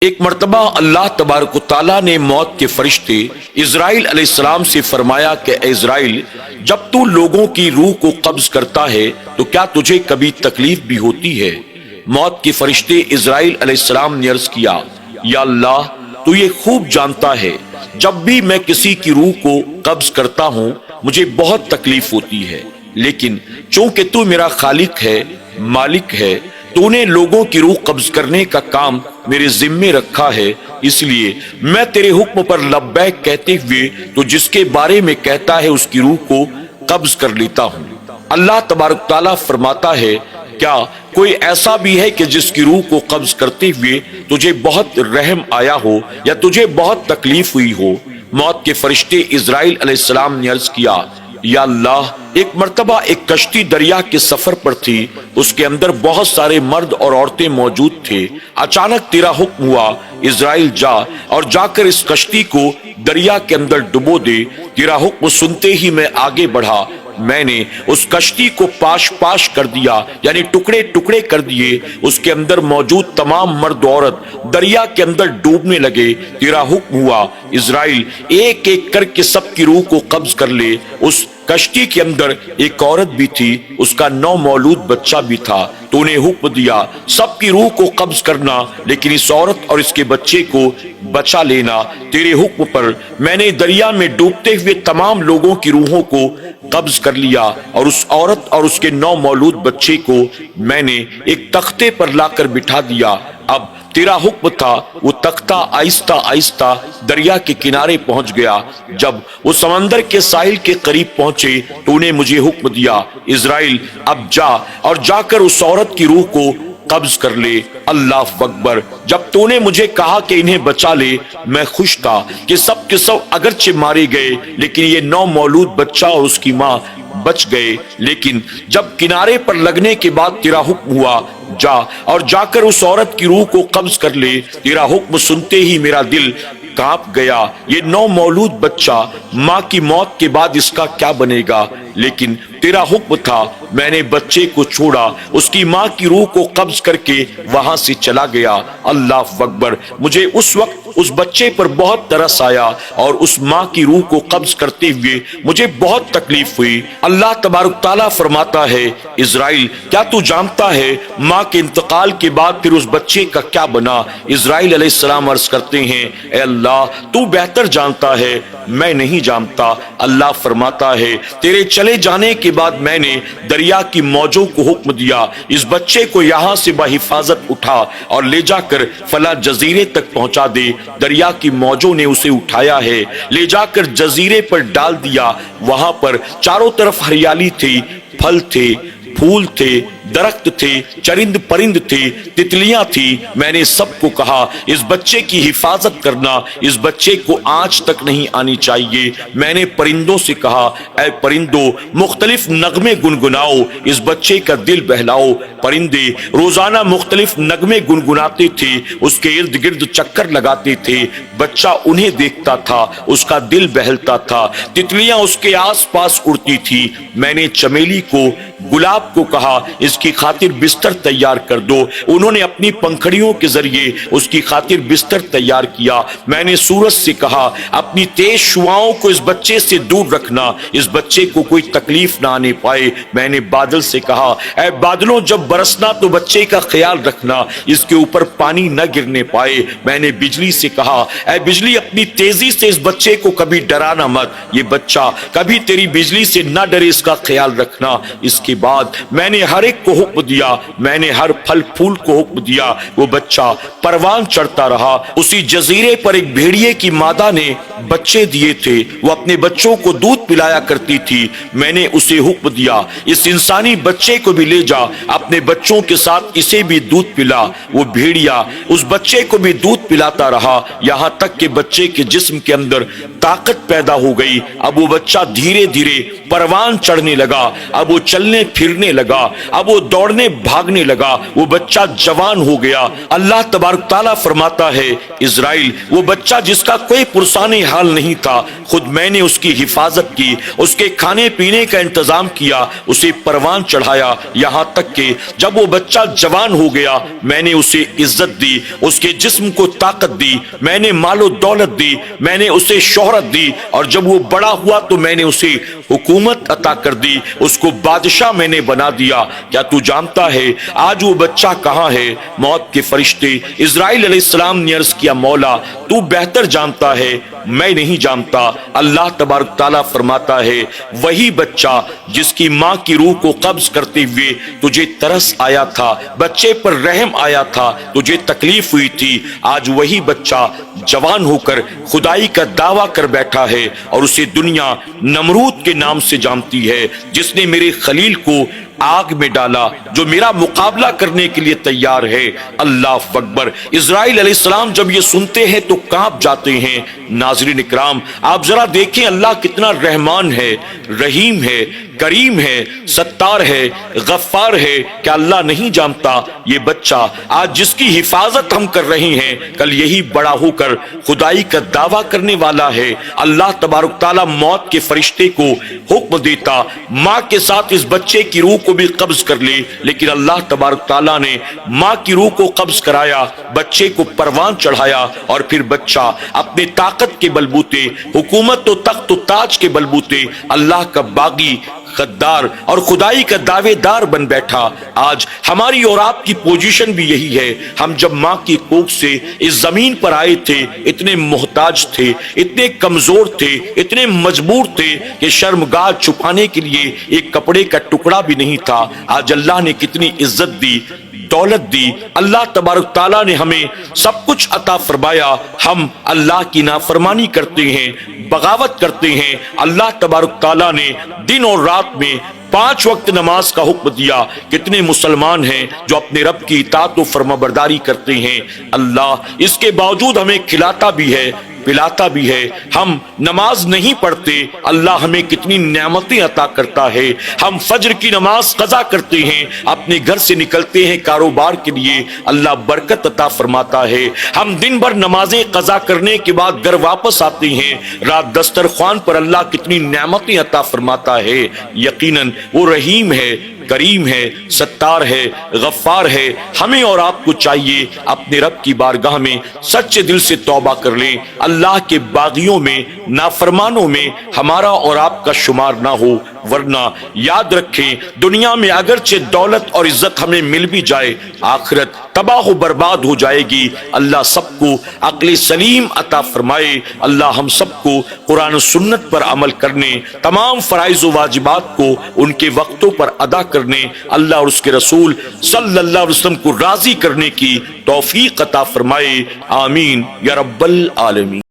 ایک مرتبہ اللہ تبارک و تعالیٰ نے موت کے فرشتے اسرائیل علیہ السلام سے فرمایا کہ اے اسرائیل، جب تو لوگوں کی روح کو قبض کرتا ہے تو کیا تجھے کبھی تکلیف بھی ہوتی ہے؟ موت کے فرشتے اسرائیل علیہ السلام نے عرض کیا، یا اللہ تو یہ خوب جانتا ہے جب بھی میں کسی کی روح کو قبض کرتا ہوں مجھے بہت تکلیف ہوتی ہے، لیکن چونکہ تو میرا خالق ہے، مالک ہے، تو نے لوگوں کی روح قبض کرنے کا کام میرے ذمے رکھا ہے، اس لیے میں تیرے حکم پر لبیک کہتے ہوئے تو جس کے بارے میں کہتا ہے اس کی روح کو قبض کر لیتا ہوں۔ اللہ تبارک تعالیٰ فرماتا ہے، کیا کوئی ایسا بھی ہے کہ جس کی روح کو قبض کرتے ہوئے تجھے بہت رحم آیا ہو یا تجھے بہت تکلیف ہوئی ہو؟ موت کے فرشتے اسرائیل علیہ السلام نے عرض کیا، یا اللہ ایک مرتبہ ایک کشتی دریا کے سفر پر تھی، اس کے اندر بہت سارے مرد اور عورتیں موجود تھے، اچانک تیرا حکم ہوا اسرائیل جا کر اس کشتی کو دریا کے اندر ڈبو دے۔ تیرا حکم سنتے ہی میں آگے بڑھا، میں نے اس کشتی کو پاش کر دیا، یعنی ٹکڑے ٹکڑے کر دیے، اس کے اندر موجود تمام مرد عورت دریا کے اندر ڈوبنے لگے۔ تیرا حکم ہوا اسرائیل ایک ایک کر کے سب کی روح کو قبض کر لے۔ اس کشتی کے اندر ایک عورت بھی تھی، اس کا نومولود بچہ بھی تھا، تو نے حکم دیا سب کی روح کو قبض کرنا، لیکن اس عورت اور اس کے بچے کو بچا لینا۔ تیرے حکم پر میں نے دریا میں ڈوبتے ہوئے تمام لوگوں کی روحوں کو قبض کر لیا، اور اس عورت اور اس کے نومولود بچے کو میں نے ایک تختے پر لا کر بٹھا دیا۔ اب تیرا حکم تھا وہ تختہ آہستہ آہستہ دریا کے کنارے پہنچ گیا۔ جب وہ سمندر کے ساحل کے قریب پہنچے تو نے مجھے حکم دیا، اسرائیل اب جا کر اس عورت کی روح کو قبض کر لے۔ اللہ اکبر! جب تو نے مجھے کہا کہ انہیں بچا لے، میں خوش تھا کہ سب کے سب اگرچہ مارے گئے لیکن یہ نومولود بچہ اور اس کی ماں بچ گئے۔ لیکن جب کنارے پر لگنے کے بعد تیرا حکم ہوا جا کر اس عورت کی روح کو قبض کر لے، تیرا حکم سنتے ہی میرا دل کانپ گیا۔ یہ نومولود بچہ ماں کی موت کے بعد اس کا کیا بنے گا؟ لیکن تیرا حکم تھا، میں نے بچے کو چھوڑا، اس کی ماں کی روح کو قبض کر کے وہاں سے چلا گیا۔ اللہ اکبر! مجھے اس وقت اس بچے پر بہت ترس آیا اور اس ماں کی روح کو قبض کرتے ہوئے مجھے بہت تکلیف ہوئی۔ اللہ تبارک تعالیٰ فرماتا ہے، اسرائیل کیا تو جانتا ہے ماں کے انتقال کے بعد پھر اس بچے کا کیا بنا؟ اسرائیل علیہ السلام عرض کرتے ہیں، اے اللہ تو بہتر جانتا ہے، میں نہیں جانتا۔ اللہ فرماتا ہے، تیرے چلے جانے کے بعد میں نے دریا کی موجوں کو حکم دیا، اس بچے کو یہاں سے بحفاظت اٹھا اور لے جا کر فلاں جزیرے تک پہنچا دے۔ دریا کی موجوں نے اسے اٹھایا ہے، لے جا کر جزیرے پر ڈال دیا۔ وہاں پر چاروں طرف ہریالی تھی، پھل تھے، پھول تھے، درخت تھے، چرند پرند تھے، تتلیاں تھی۔ میں نے سب کو کہا اس بچے کی حفاظت کرنا، اس بچے کو آنچ تک نہیں آنی چاہیے۔ میں نے پرندوں سے کہا، اے پرندوں مختلف نغمے گنگناؤ، اس بچے کا دل بہلاؤ۔ پرندے روزانہ مختلف نغمے گنگناتے تھے، اس کے ارد گرد چکر لگاتے تھے، بچہ انہیں دیکھتا تھا، اس کا دل بہلتا تھا۔ تتلیاں اس کے آس پاس اڑتی تھی۔ میں نے چمیلی کو، گلاب کو کہا اس کی خاطر بستر تیار کر دو، انہوں نے اپنی پنکھڑیوں کے ذریعے اس کی خاطر بستر تیار کیا۔ میں نے سورج سے کہا اپنی تیز شعاؤں کو اس بچے سے دور رکھنا، اس بچے کو کوئی تکلیف نہ آنے پائے۔ میں نے بادل سے کہا، اے بادلوں جب برسنا تو بچے کا خیال رکھنا، اس کے اوپر پانی نہ گرنے پائے۔ میں نے بجلی سے کہا، اے بجلی اپنی تیزی سے اس بچے کو کبھی ڈرانا مت، یہ بچہ کبھی تیری بجلی سے نہ ڈرے، اس کا خیال رکھنا۔ اس کے بعد میں نے ہر ایک کو حکم دیا، میں نے ہر پھل پھول کو حکم دیا۔ وہ بچہ پروان چڑھتا رہا۔ اسی جزیرے پر ایک بھیڑیے کی مادہ نے بچے دیے تھے، وہ اپنے بچوں کو دودھ پلایا کرتی تھی۔ میں نے اسے حکم دیا، اس انسانی بچے کو بھی لے جا، اپنے بچوں کے ساتھ اسے بھی دودھ پلا۔ وہ بھیڑیا اس بچے کو بھی دودھ پلاتا رہا، یہاں تک کہ بچے کے جسم کے اندر طاقت پیدا ہو گئی۔ اب وہ بچہ دھیرے دھیرے پروان چڑھنے لگا، اب وہ چلنے پھرنے لگا، اب وہ دوڑنے بھاگنے لگا، وہ بچہ جوان ہو گیا۔ اللہ تبارک تعالیٰ فرماتا ہے، اسرائیل وہ بچہ جس کا کوئی پرسان حال نہیں تھا، خود میں نے اس کی حفاظت کی، اس کے کھانے پینے کا انتظام کیا، اسے پروان چڑھایا، یہاں تک کہ جب وہ بچہ جوان ہو گیا میں نے اسے عزت دی، اس کے جسم کو طاقت دی، میں نے مال و دولت دی، میں نے اسے شہرت دی، اور جب وہ بڑا ہوا تو میں نے اسے حکومت عطا کر دی، اس کو بادشاہ میں نے بنا دیا۔ کیا تو جانتا ہے آج وہ بچہ کہاں ہے؟ موت کے فرشتے اسرائیل علیہ السلام نے عرض کیا مولا تو بہتر جانتا ہے، میں نہیں جانتا۔ اللہ تبارک تعالیٰ فرماتا ہے وہی بچہ جس کی ماں کی روح کو قبض کرتے ہوئے تجھے ترس آیا تھا، بچے پر رحم آیا تھا، تجھے تکلیف ہوئی تھی، آج وہی بچہ جوان ہو کر خدائی کا دعویٰ کر بیٹھا ہے، اور اسے دنیا نمرود کے نام سے جانتی ہے، جس نے میرے خلیل کو آگ میں ڈالا، جو میرا مقابلہ کرنے کے لیے تیار ہے۔ اللہ اکبر۔ اسرائیل علیہ السلام جب یہ سنتے ہیں تو کانپ جاتے ہیں۔ ناظرین اکرام، آپ ذرا دیکھیں اللہ کتنا رحمان ہے، رحیم ہے، کریم ہے، ستار ہے، غفار ہے۔ کیا اللہ نہیں جانتا یہ بچہ آج جس کی حفاظت ہم کر رہے ہیں کل یہی بڑا ہو کر خدائی کا دعویٰ کرنے والا ہے؟ اللہ تبارک تعالیٰ موت کے فرشتے کو حکم دیتا ماں کے ساتھ اس بچے کی روح کو بھی قبض کر لے، لیکن اللہ تبارک تعالیٰ نے ماں کی روح کو قبض کرایا، بچے کو پروان چڑھایا، اور پھر بچہ اپنے طاقت کے بلبوتے، حکومت و تخت و تاج کے بلبوتے اللہ کا باغی، غدار اور خدائی کا دعوے دار بن بیٹھا۔ آج ہماری اور آپ کی پوزیشن بھی یہی ہے۔ ہم جب ماں کی کوکھ سے اس زمین پر آئے تھے اتنے محتاج تھے، اتنے کمزور تھے، اتنے مجبور تھے کہ شرمگاہ چھپانے کے لیے ایک کپڑے کا ٹکڑا بھی نہیں تھا۔ آج اللہ نے کتنی عزت دی، دولت دی، اللہ تبارک تعالیٰ نے ہمیں سب کچھ عطا فرمایا، ہم اللہ کی نافرمانی کرتے ہیں، بغاوت کرتے ہیں۔ اللہ تبارک تعالیٰ نے دن اور رات میں 5 وقت نماز کا حکم دیا۔ کتنے مسلمان ہیں جو اپنے رب کی اطاعت و فرمانبرداری کرتے ہیں؟ اللہ اس کے باوجود ہمیں کھلاتا بھی ہے، پلاتا بھی ہے۔ ہم نماز نہیں پڑھتے، اللہ ہمیں کتنی نعمتیں عطا کرتا ہے۔ ہم فجر کی نماز قضا کرتے ہیں، اپنے گھر سے نکلتے ہیں کاروبار کے لیے، اللہ برکت عطا فرماتا ہے۔ ہم دن بھر نمازیں قضا کرنے کے بعد گھر واپس آتے ہیں، رات دسترخوان پر اللہ کتنی نعمتیں عطا فرماتا ہے۔ یقیناً وہ رحیم ہے، کریم ہے، ستار ہے، غفار ہے۔ ہمیں اور آپ کو چاہیے اپنے رب کی بارگاہ میں سچے دل سے توبہ کر لیں، اللہ کے باغیوں میں، نافرمانوں میں ہمارا اور آپ کا شمار نہ ہو، ورنہ یاد رکھیں دنیا میں اگرچہ دولت اور عزت ہمیں مل بھی جائے، آخرت تباہ و برباد ہو جائے گی۔ اللہ سب کو عقل سلیم عطا فرمائے۔ اللہ ہم سب کو قرآن و سنت پر عمل کرنے، تمام فرائض و واجبات کو ان کے وقتوں پر ادا کرنے، اللہ اور اس کے رسول صلی اللہ علیہ وسلم کو راضی کرنے کی توفیق عطا فرمائے۔ آمین یا رب العالمین۔